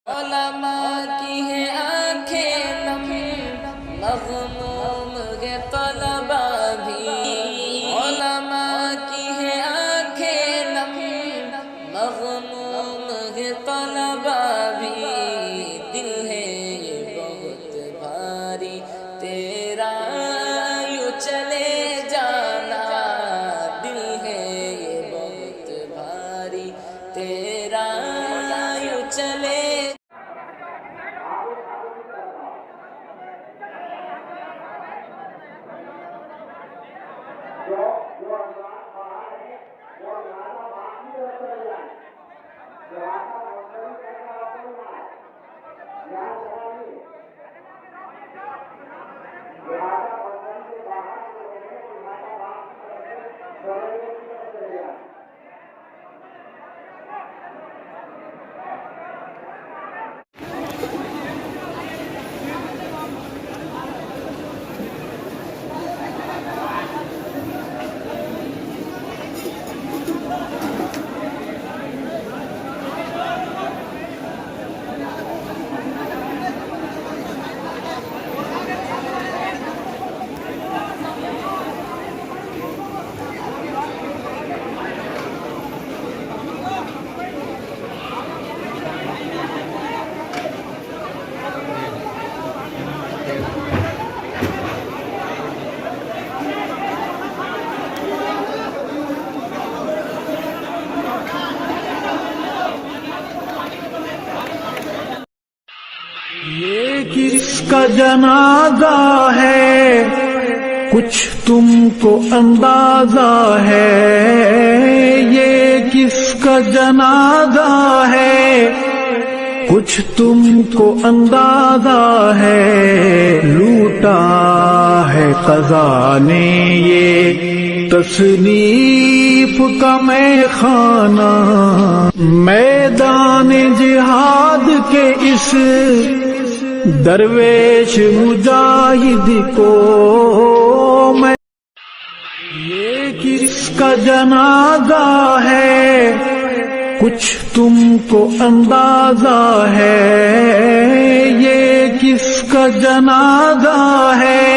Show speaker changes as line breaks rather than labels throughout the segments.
उलमा की है आंखें नम, मग़मूम है तलबा भी। उलमा की है आंखें नम, मग़मूम है तलबा भी। दिल है ये बहुत भारी तेरा यूं चले जाना, दिल है ये बहुत भारी तेरा यूं चले।
ये किसका जनाजा है, कुछ तुमको अंदाजा है। ये किसका जनाजा है, कुछ तुमको अंदाजा है। लूटा है क़ज़ा ने ये तसनीफ का मैं खाना। मैदान जिहाद के इस दरवेश मुजाहिद को मैं, ये किसका जनाजा है, कुछ तुमको अंदाजा है। ये किसका जनाजा है,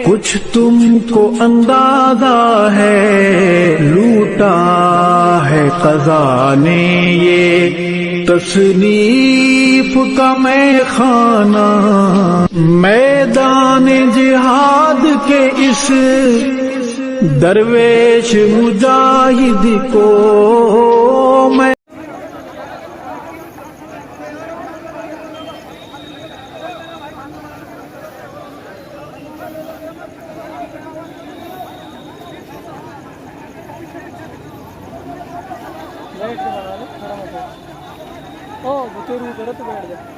कुछ तुमको अंदाजा है। लूटा है क़ज़ा ने ये तसनीफ का मैं खाना। मैदान जिहाद के इस दरवेश मुजाहिद को मैं,
बैठ के बना लो, खड़ा मत हो। ओ तेरे ऊपर तो बैठ जा।